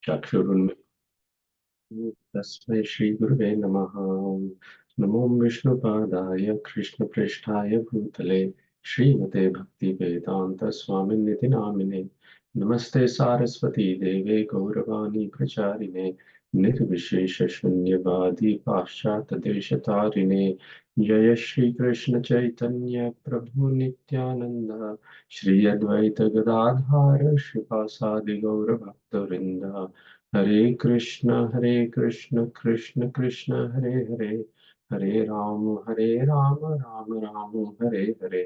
चक्षुरुन्मिलितं तस्मै श्रीगुरुवे नमः। नमो विष्णुपादाय कृष्णप्रेष्ठाय भूतले श्रीमते भक्तिवेदान्त स्वामिनिति नामिने। नमस्ते सारस्वती देवे गौरवाणी प्रचारिणे निर्विशेष शून्यवादी पाश्चात्यदेशतारिणे। जय श्री कृष्ण चैतन्य प्रभु नित्यानंद श्री अद्वैत गदाधर श्रीवासादि गौर भक्तवृंद। हरे कृष्ण कृष्ण कृष्ण हरे हरे, हरे राम राम राम हरे हरे।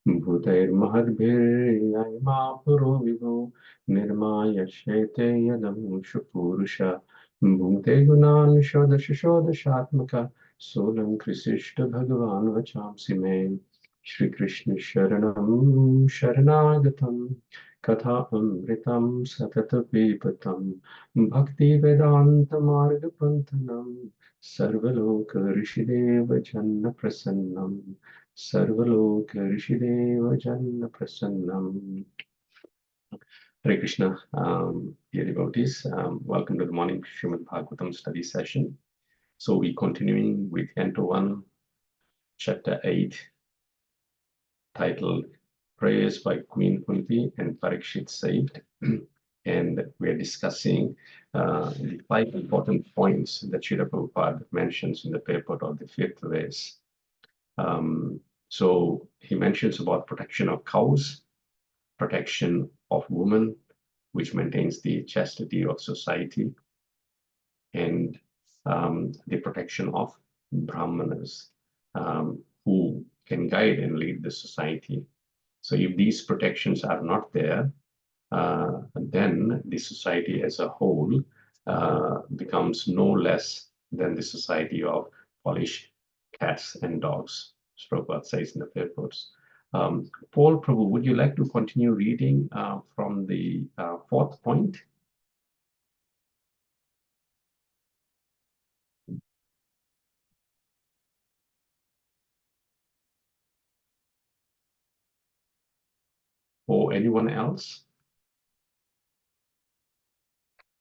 भूतैर्महद्भिर्यमा पुरो विभो निर्मायश्येते यदमुषु पुरुष भूते गुणान् षोडश षोडशात्मक सोऽहं कृष्ण भगवान् वचांसि मे। श्री कृष्ण शरणं शरणागतं कथा अमृतं सतत पिबतं भक्ति वेदांत मार्ग पंथनं सर्वलोक ऋषिदेव जन्न प्रसन्नं सर्वलोक ऋषिदेव जन्न प्रसन्नं। Hare Krishna, dear devotees, welcome to the morning Srīmad Bhāgavatam study session. So we're continuing with Canto 1, Chapter 8, titled Prayers by Queen Kuntī and Parīkṣit Saved. And we're discussing the 5 important points that Srila Prabhupada mentions in the purport of the 5th verse. So he mentions about protection of cows, protection of women, which maintains the chastity of society, and the protection of brahmanas, who can guide and lead the society. So if these protections are not there, then the society as a whole becomes no less than the society of polished cats and dogs, as Prabhupada says in the purports. Paul Prabhu, would you like to continue reading from the 4th point? Or anyone else?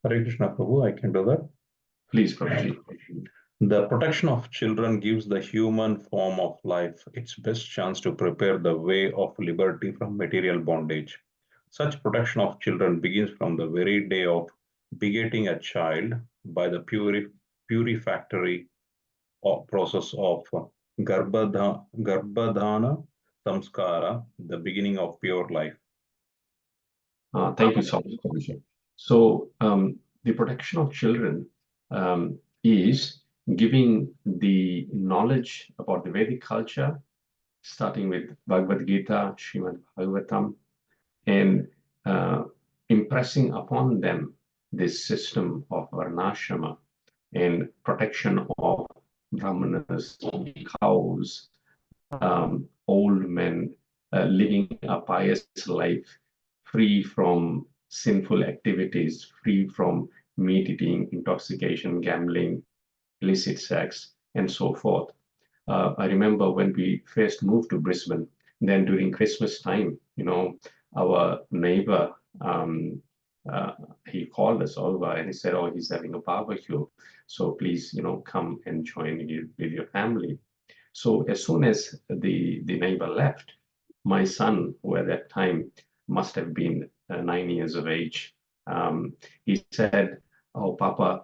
Hare Krishna Prabhu, I can do that. Please, Prabhuji. The protection of children gives the human form of life its best chance to prepare the way of liberty from material bondage. Such protection of children begins from the very day of begetting a child by the purificatory process of Garbhadhana Samskara, the beginning of pure life. Thank you so much, Prabhuji. So the protection of children is giving the knowledge about the Vedic culture, starting with Bhagavad Gita, Srīmad Bhāgavatam, and impressing upon them this system of varnashrama and protection of brahmanas, cows, old men, living a pious life, free from sinful activities, free from meat eating, intoxication, gambling, illicit sex, and so forth. I remember when we first moved to Brisbane, then during Christmas time, our neighbor, he called us over and he said, oh, he's having a barbecue. So please, come and join with your family. So as soon as the neighbor left, my son, who at that time must have been 9 years of age, he said, oh, Papa,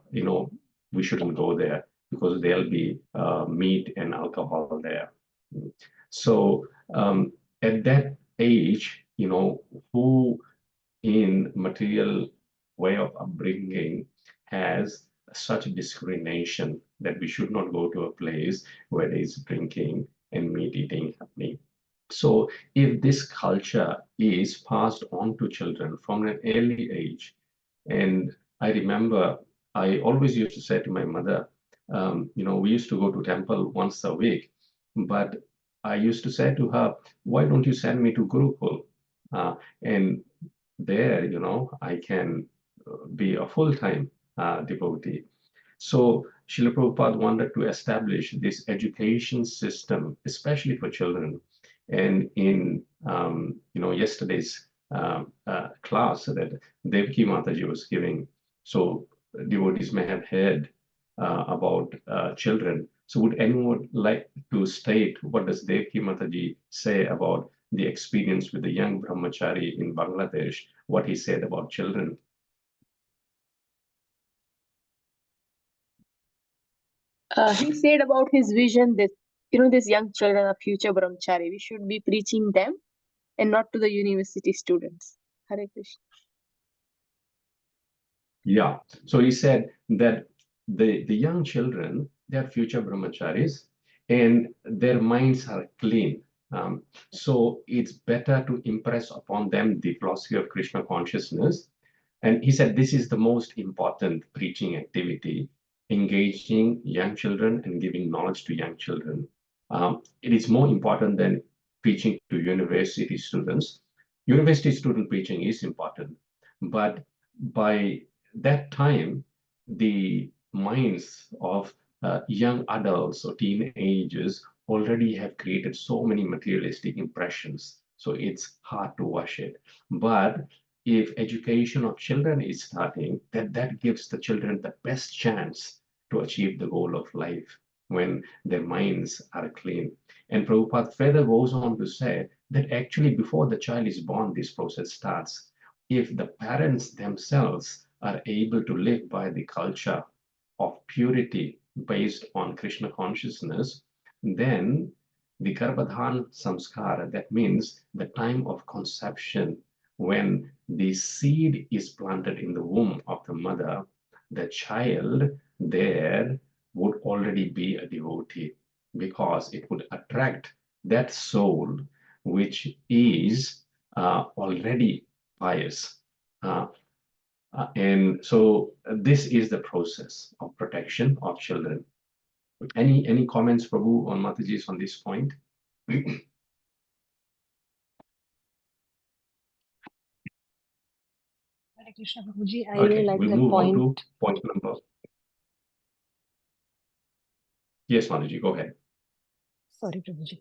we shouldn't go there because there'll be meat and alcohol there. So at that age, who in material way of upbringing has such discrimination that we should not go to a place where there is drinking and meat eating happening. So if this culture is passed on to children from an early age, and I remember I always used to say to my mother, we used to go to temple once a week, but I used to say to her, why don't you send me to Gurukul? And there, I can be a full-time devotee. So Srila Prabhupada wanted to establish this education system, especially for children. And in yesterday's class that Devaki Mataji was giving, So devotees may have heard about children. So would anyone like to state what does Devaki Mataji say about the experience with the young brahmachari in Bangladesh, what he said about children? He said about his vision that, these young children are future brahmachari. We should be preaching them and not to the university students. Hare Krishna. Yeah. So he said that the young children, they are future brahmacharis and their minds are clean. So it's better to impress upon them the philosophy of Krishna consciousness. And he said this is the most important preaching activity, engaging young children and giving knowledge to young children. It is more important than preaching to university students. University student preaching is important, but by that time, the minds of young adults or teenagers already have created so many materialistic impressions. So it's hard to wash it. But if education of children is starting, that gives the children the best chance to achieve the goal of life when their minds are clean. And Prabhupada further goes on to say that actually before the child is born, this process starts. If the parents themselves are able to live by the culture of purity based on Krishna consciousness, then the Garbhadhan Samskara, that means the time of conception, when the seed is planted in the womb of the mother, the child there would already be a devotee because it would attract that soul which is already pious. And so this is the process of protection of children. Any comments, Prabhu, on Mataji's on this point? Hare Krishna, Prabhuji. I Okay, really like we'll that move point. on to point number. Yes, Mataji, go ahead. Sorry, Prabhuji.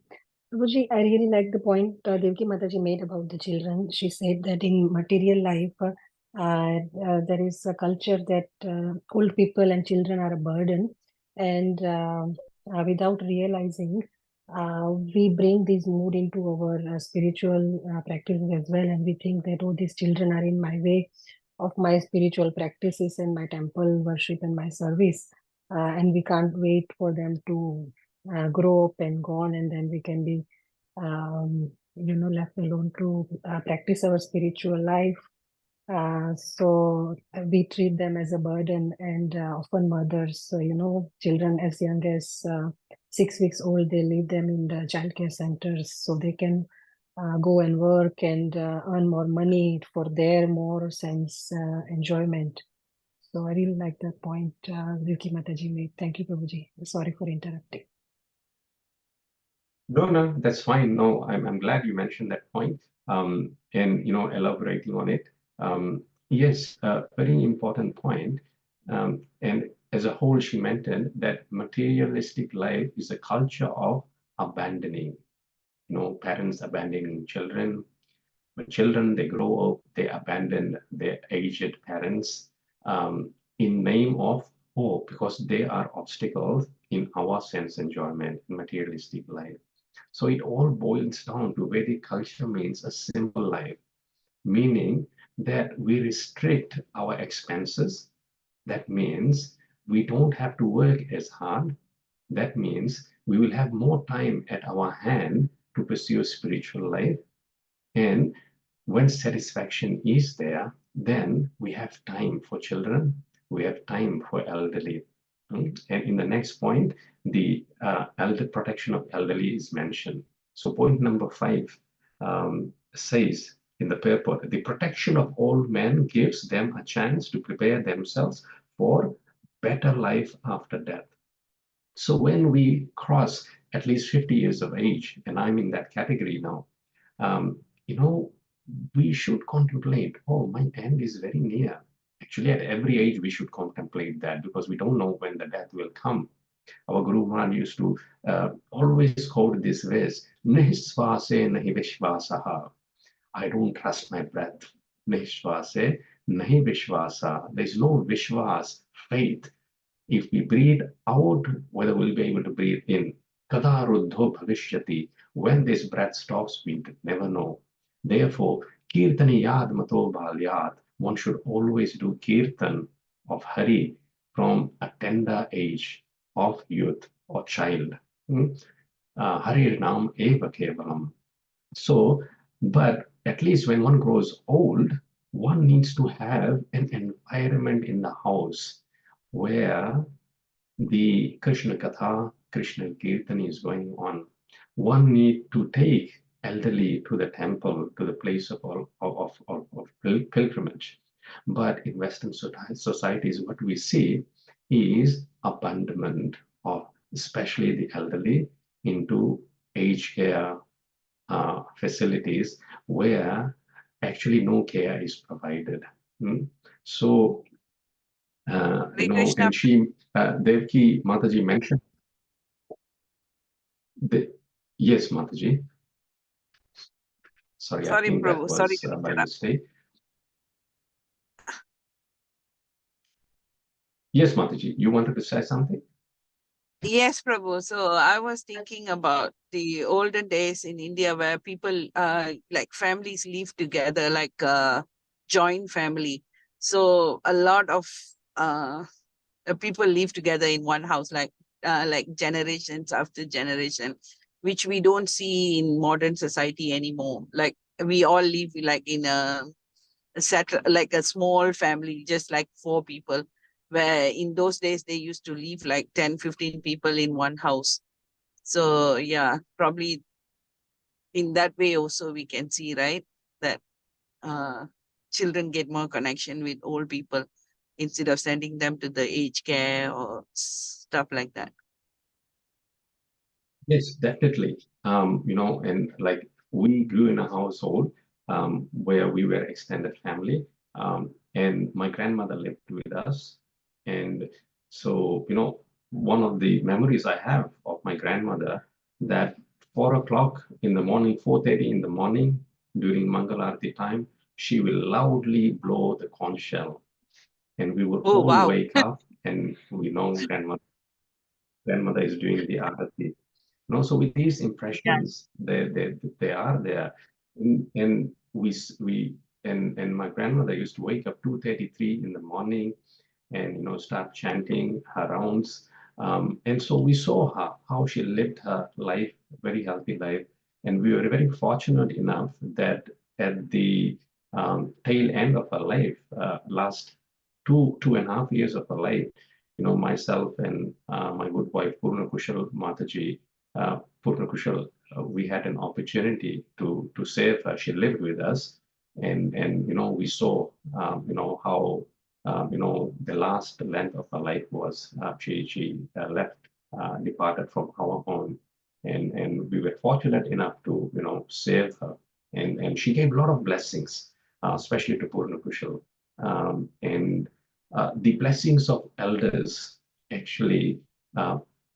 Prabhuji, I really like the point Devaki Mataji made about the children. She said that in material life, there is a culture that old people and children are a burden. And without realizing, we bring this mood into our spiritual practices as well. And we think that, oh, these children are in my way of my spiritual practices and my temple worship and my service. And we can't wait for them to grow up and gone, and then we can be left alone to practice our spiritual life. So we treat them as a burden, and often mothers, children as young as 6 weeks old, they leave them in the childcare centers so they can go and work and earn more money for their more sense enjoyment. So I really like that point Devaki Mataji made. Thank you, Prabhuji. Sorry for interrupting. No, that's fine. No, I'm glad you mentioned that point. And elaborating on it. Yes, very important point. And as a whole, she mentioned that materialistic life is a culture of abandoning. Parents abandoning children. When children they grow up, they abandon their aged parents in name of hope, because they are obstacles in our sense enjoyment in materialistic life. So it all boils down to Vedic culture means a simple life, meaning that we restrict our expenses. That means we don't have to work as hard. That means we will have more time at our hand to pursue spiritual life. And when satisfaction is there, then we have time for children, we have time for elderly. And in the next point, the elder protection of elderly is mentioned. So point number 5 says in the purport, the protection of old men gives them a chance to prepare themselves for better life after death. So when we cross at least 50 years of age, and I'm in that category now, we should contemplate, oh, my end is very near. Actually, at every age, we should contemplate that, because we don't know when the death will come. Our Guru Maharaj used to always quote this verse, Nihsvase nahi vishvasaha. I don't trust my breath. Nihsvase nahi vishvasa, there is no vishwas, faith. If we breathe out, whether we'll be able to breathe in. Kada ruddho bhavishyati, when this breath stops, we never know. Therefore, kirtani yad mato balyat, one should always do kirtan of Hari from a tender age of youth or child. Harir Nam eva kevalam. So, but at least when one grows old, one needs to have an environment in the house where the Krishna Katha, Krishna Kirtan is going on. One need to take elderly to the temple, to the place of pilgrimage. But in Western societies, what we see is abandonment of especially the elderly into aged care facilities where actually no care is provided. So, you know, and she, Devki Mataji mentioned, yes, Mataji. Sorry, I think Prabhu, that was by mistake. Yes, Mataji, you wanted to say something? Yes, Prabhu. So I was thinking about the olden days in India where people, like families live together, like joint family. So a lot of people live together in one house, like generations after generation, which we don't see in modern society anymore. Like we all live like in a like a small family, just like 4 people, where in those days they used to live like 10-15 people in one house. So yeah, probably in that way also we can see, right, that children get more connection with old people instead of sending them to the aged care or stuff like that. Yes, definitely. You know, and like we grew in a household where we were extended family, and my grandmother lived with us. And so, you know, one of the memories I have of my grandmother, that 4 o'clock in the morning, 4:30 in the morning during Mangalarti time, she will loudly blow the conch shell, and we would Oh, all wow. wake up, and we know grandmother is doing the arati. No, so with these impressions, they are there, and and my grandmother used to wake up 2:33 in the morning, and you know start chanting her rounds, and so we saw her how she lived her life, very healthy life, and we were very fortunate enough that at the tail end of her life, last 2.5 years of her life, you know, myself and my good wife Purna Kushal Mataji, Purna Kushal, we had an opportunity to save her. She lived with us, and you know we saw you know how you know the last length of her life was. She left, departed from our home, and we were fortunate enough to you know save her, and she gave a lot of blessings, especially to Purna Kushal, and the blessings of elders actually.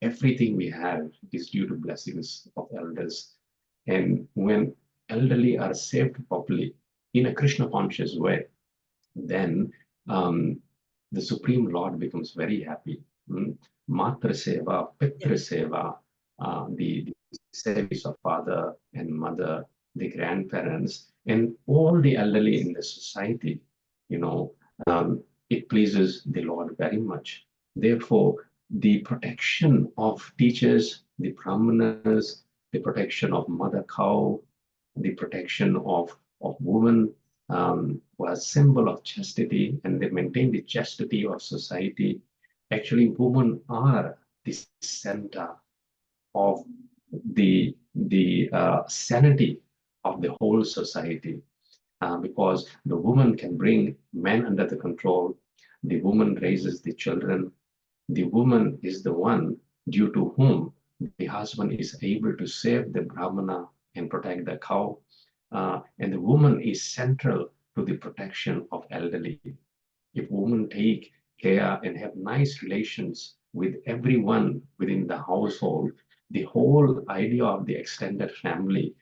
Everything we have is due to blessings of elders. And when elderly are saved properly in a Krishna conscious way, then the Supreme Lord becomes very happy. Matra Seva, Pitra Seva, the service of father and mother, the grandparents, and all the elderly in the society, you know, it pleases the Lord very much. Therefore, the protection of teachers, the brahmanas, the protection of mother cow, the protection of women was a symbol of chastity, and they maintain the chastity of society. Actually, women are the center of the sanity of the whole society, because the woman can bring men under the control. The woman raises the children. The woman is the one due to whom the husband is able to save the brahmana and protect the cow. And the woman is central to the protection of elderly. If women take care and have nice relations with everyone within the household, the whole idea of the extended family,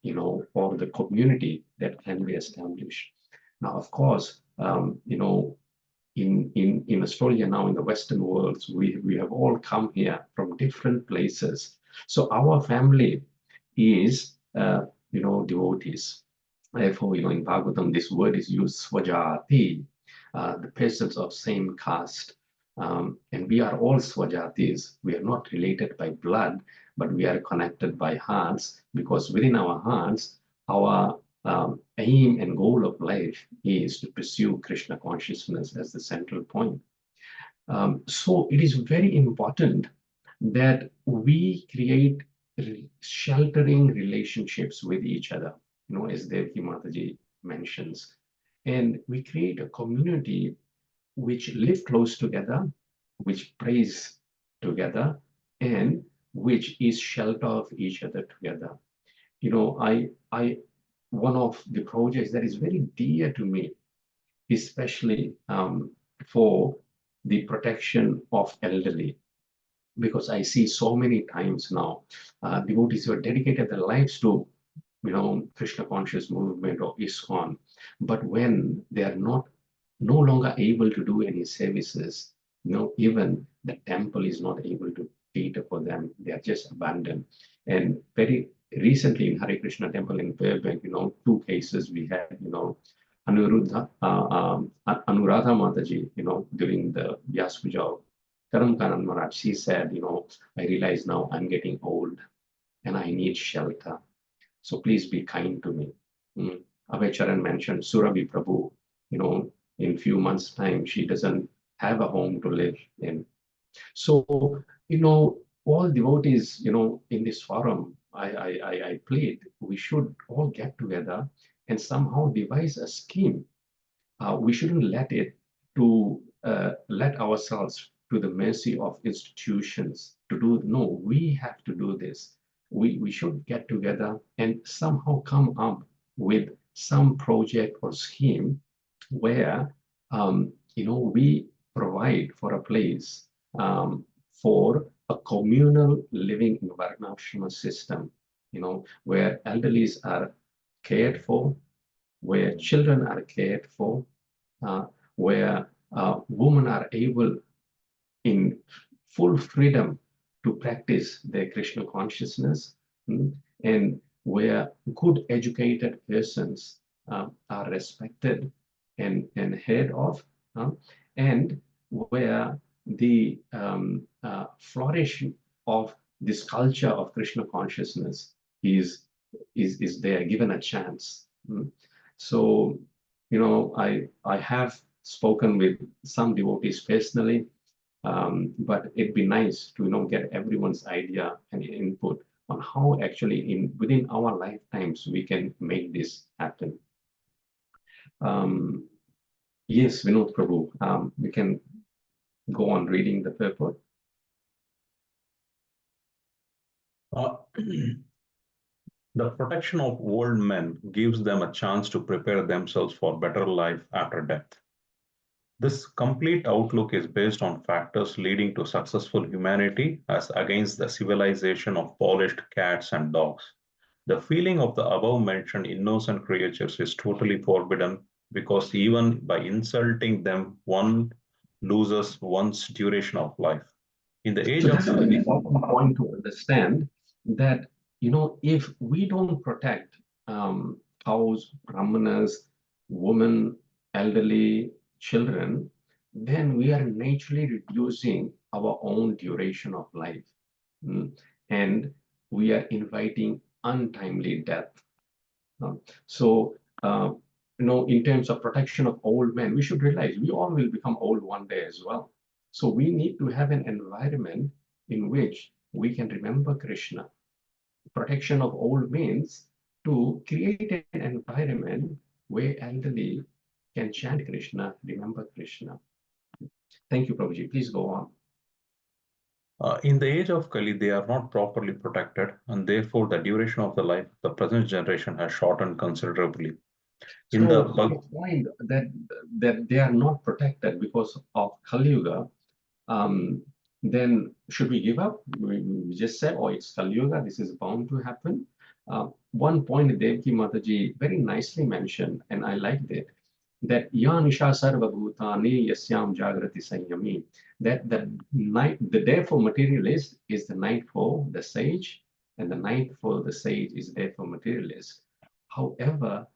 you know, or the community that can be established. Now, of course, you know, in Australia now, in the Western world, we have all come here from different places. So our family is, you know, devotees. Therefore, you know, in Bhagavatam, this word is used, swajati, the persons of same caste. And we are all swajatis. We are not related by blood, but we are connected by hearts, because within our hearts, our aim and goal of life is to pursue Krishna consciousness as the central point. So it is very important that we create sheltering relationships with each other, you know, as Devaki Mataji mentions. And we create a community which live close together, which prays together, and which is shelter of each other together. You know, one of the projects that is very dear to me, especially for the protection of elderly, because I see so many times now devotees who have dedicated their lives to, you know, Krishna conscious movement or ISKCON, but when they are no longer able to do any services, you know, even the temple is not able to cater for them. They are just abandoned. And very recently in Hare Krishna temple in Fairbank, you know, 2 cases we had, you know, Anuradha Mataji, you know, during the Vyas Puja of Karam Karan Maharaj, she said, you know, I realize now I'm getting old and I need shelter. So please be kind to me. Abhay Charan mentioned Surabhi Prabhu, you know, in few months' time, she doesn't have a home to live in. So, you know, all devotees, you know, in this forum, I plead, we should all get together and somehow devise a scheme. We shouldn't let ourselves to the mercy of institutions to do. No, we have to do this. We should get together and somehow come up with some project or scheme where you know, we provide for a place for a communal living in Varnashrama system, you know, where elderlies are cared for, where children are cared for, where women are able in full freedom to practice their Krishna consciousness, and where good educated persons are respected and heard of, and where the flourishing of this culture of Krishna consciousness is there, given a chance. So, you know, I have spoken with some devotees personally, but it'd be nice to, you know, get everyone's idea and input on how actually within our lifetimes we can make this happen. Yes, Vinod Prabhu, we can go on reading the purport. The protection of old men gives them a chance to prepare themselves for better life after death. This complete outlook is based on factors leading to successful humanity as against the civilization of polished cats and dogs. The feeling of the above-mentioned innocent creatures is totally forbidden, because even by insulting them, one loses one's duration of life. In the age So of this is an important point to understand, that, you know, if we don't protect cows, brahmanas, women, elderly, children, then we are naturally reducing our own duration of life. And we are inviting untimely death. So, you know, in terms of protection of old men, we should realize we all will become old one day as well. So we need to have an environment in which we can remember Krishna. Protection of old means to create an environment where elderly can chant Krishna, remember Krishna. Thank you, Prabhuji. Please go on. In the age of Kali, they are not properly protected, and therefore the duration of the life of the present generation has shortened considerably. So the point that they are not protected because of Kali Yuga, then should we give up? We just said, oh, it's Kali Yuga, this is bound to happen. One point Devaki Mataji very nicely mentioned, and I liked it. that Yanisha Sarva Bhutani Yasyam Jagrati Sanyami, that the day for materialist is the night for the sage, and the night for the sage is the day for materialist. However,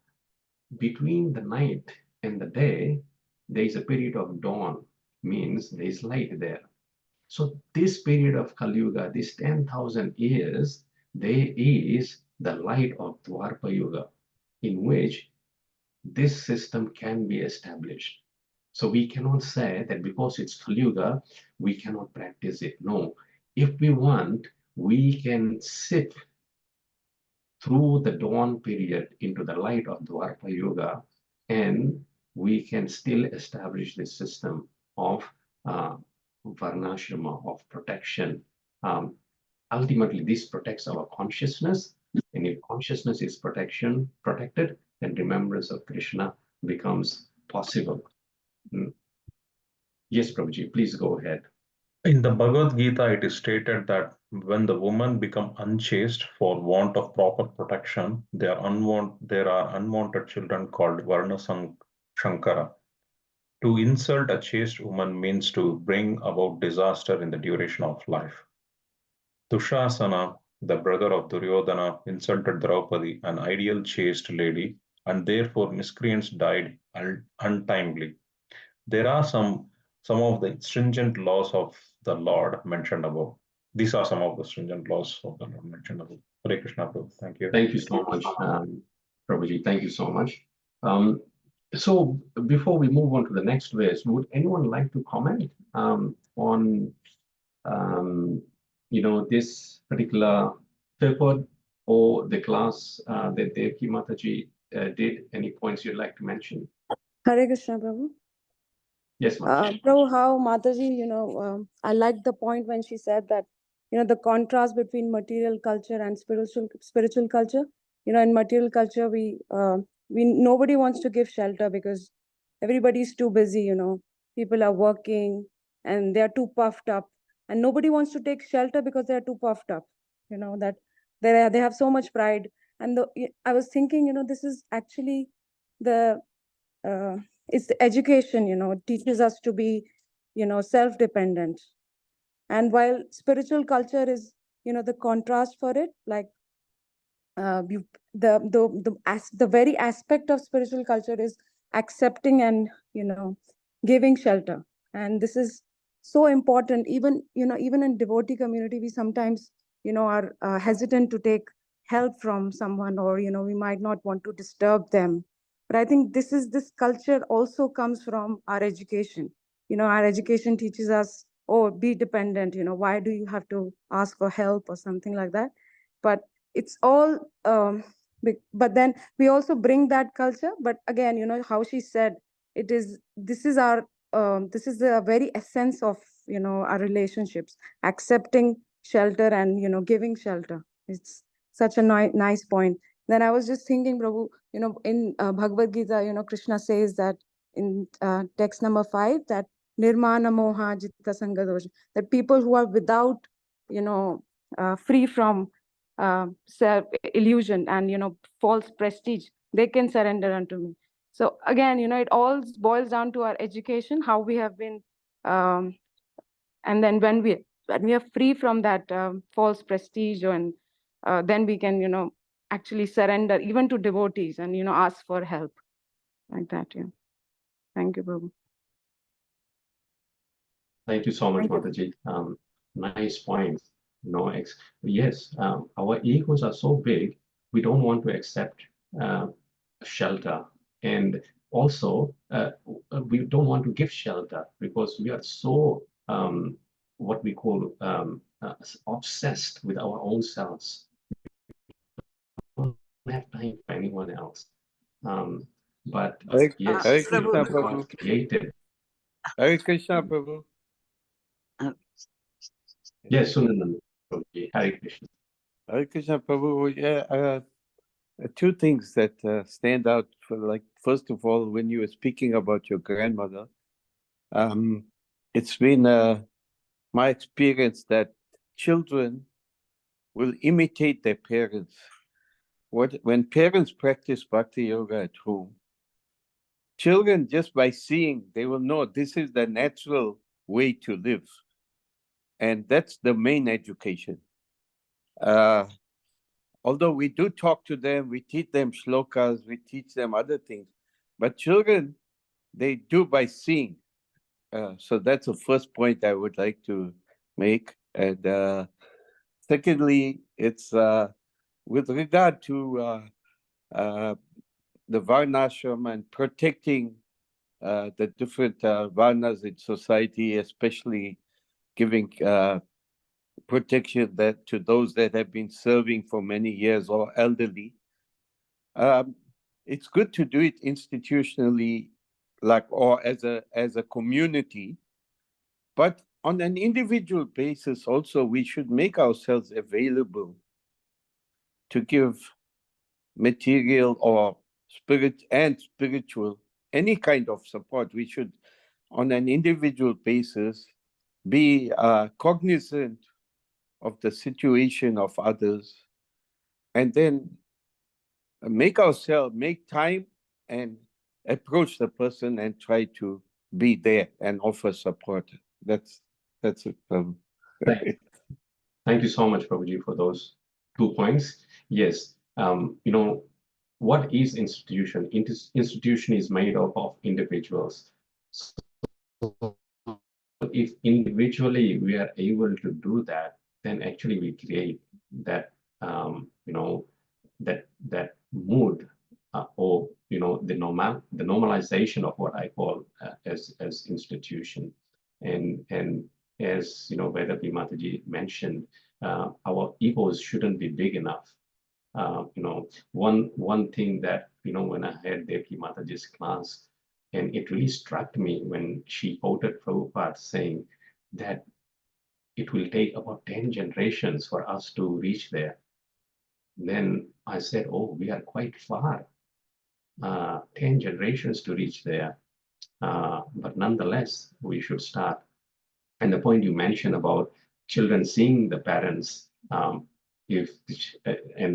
between the night and the day, there is a period of dawn, means there is light there. So this period of Kali Yuga, this 10,000 years, there is the light of Dwarpa Yuga, in which this system can be established. So we cannot say that because it's Kali Yuga, we cannot practice it. No, if we want, we can sit through the dawn period into the light of Dwarpa Yuga, and we can still establish this system of Varnashrama, of protection. Ultimately, this protects our consciousness, and if consciousness is protected, then remembrance of Krishna becomes possible. Yes, Prabhuji, please go ahead. In the Bhagavad Gita, it is stated that when the women become unchaste for want of proper protection, there are unwanted children called Varna Shankara. To insult a chaste woman means to bring about disaster in the duration of life. Dushasana, the brother of Duryodhana, insulted Draupadi, an ideal chaste lady, and therefore miscreants died untimely. There are some of the stringent laws of the Lord mentioned above. These are some of the stringent laws of the Lord mentioned above. Hare Krishna, Prabhu. Thank you. Thank you so much, Prabhuji. Thank you so much. So before we move on to the next verse, would anyone like to comment on this particular purport or the class that Devki Mataji did? Any points you'd like to mention? Hare Krishna, Prabhu. Yes, Mataji. Prabhu, how Mataji, I liked the point when she said that, the contrast between material culture and spiritual culture. In material culture, nobody wants to give shelter because everybody's too busy, people are working and they're too puffed up, and nobody wants to take shelter because they're too puffed up, that they have so much pride. And I was thinking, this is actually it's the education, teaches us to be, self-dependent. And while spiritual culture is, the contrast for it, like the very aspect of spiritual culture is accepting and, giving shelter. And this is so important. Even in devotee community, we sometimes, are hesitant to take help from someone, or, we might not want to disturb them. But I think this culture also comes from our education. Our education teaches us, oh, be dependent, why do you have to ask for help or something like that? But it's all, but then we also bring that culture. But again, how she said, this is the very essence of, our relationships, accepting shelter and, giving shelter. It's such a nice point. Then I was just thinking, Prabhu, in Bhagavad Gita, Krishna says that in text number 5, that nirmana moha jitta sanga dosha, that people who are without, free from self illusion and, false prestige, they can surrender unto me. So again, it all boils down to our education, how we have been, and then when we are free from that false prestige, and then we can, actually surrender even to devotees and, ask for help like that. Yeah. Thank you, Prabhu. Thank you so much, Mataji. Nice points. Yes, our egos are so big, we don't want to accept shelter. And also, we don't want to give shelter because we are so, what we call, obsessed with our own selves. We don't have time for anyone else. But yes, Hare Krishna, God Prabhu. created. Hare Krishna, Prabhu. Yes, Sunandan. Hare Krishna. Hare Krishna, Prabhu. Yeah, two things that stand out. First of all, when you were speaking about your grandmother, it's been my experience that children will imitate their parents. When parents practice bhakti yoga at home, children, just by seeing, they will know this is the natural way to live. And that's the main education. Although we do talk to them, we teach them shlokas, we teach them other things, but children, they do by seeing. So that's the first point I would like to make. And secondly, it's with regard to the varnashram and protecting the different varnas in society, especially giving protection that to those that have been serving for many years or elderly. It's good to do it institutionally, like, or as a community, but on an individual basis also, we should make ourselves available to give material or spiritual, any kind of support. We should, on an individual basis, be cognizant of the situation of others, and then make time and approach the person and try to be there and offer support. That's it. Thank you so much, Prabhuji, for those 2 points. Yes, what is institution? Institution is made up of individuals. So if individually we are able to do that, then actually we create that that mood or the normalization of what I call as institution. And as Vedapi Mataji mentioned, our egos shouldn't be big enough. One thing that when I had Devaki Mataji's class, and it really struck me when she quoted Prabhupada saying that it will take about 10 generations for us to reach there. Then I said, oh, we are quite far. 10 generations to reach there. But nonetheless, we should start. And the point you mentioned about children seeing the parents, and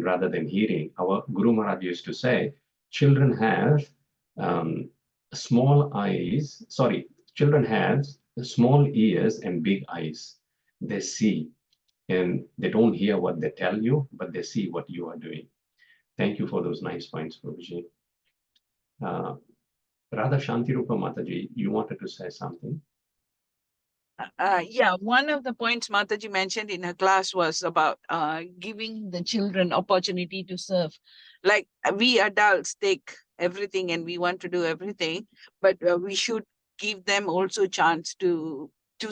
rather than hearing, our Guru Maharaj used to say, children have small ears and big eyes. They see, and they don't hear what they tell you, but they see what you are doing. Thank you for those nice points, Prabhuji. Radha Shantirupa Mataji, you wanted to say something? Yeah, one of the points Mataji mentioned in her class was about giving the children opportunity to serve. Like we adults take everything and we want to do everything, but we should give them also chance to do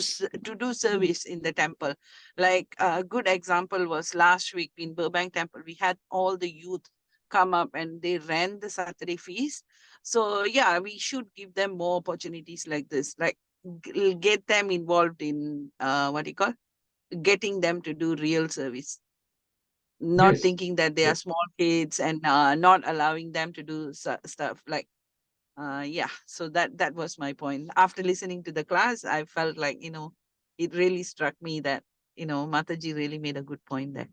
service in the temple. Like a good example was last week in Burbank Temple, we had all the youth come up and they ran the Saturday feast. So yeah, we should give them more opportunities like this, like get them involved in getting them to do real service, not Yes. thinking that they are small kids and not allowing them to do stuff like yeah. So that was my point. After listening to the class, I felt like it really struck me that Mataji really made a good point there.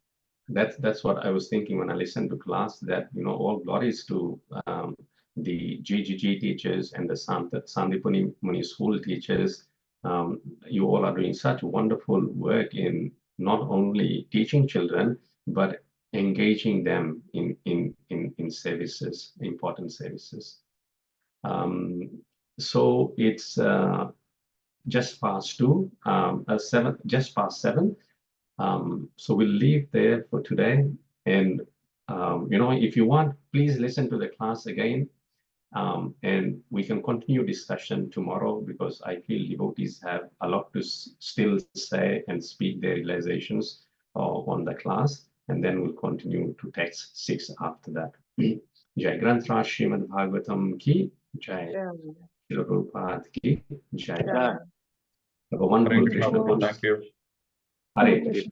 That's what I was thinking when I listened to class, that all glories to the GGG teachers and the Sandipuni Muni school teachers. You all are doing such wonderful work in not only teaching children, but engaging them in services, important services. So it's just past 7. So we'll leave there for today. And if you want, please listen to the class again. And we can continue discussion tomorrow, because I feel devotees have a lot to still say and speak their realizations on the class. And then we'll continue to text 6 after that. Jai Granth Raj Srīmad Bhāgavatam ki Jai. Srila Prabhupada ki Jai. Have a wonderful Krishna consciousness. Thank you.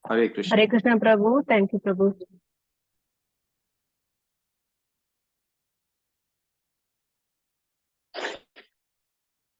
Hare Krishna. Hare Krishna, Prabhu. Thank you, Prabhu.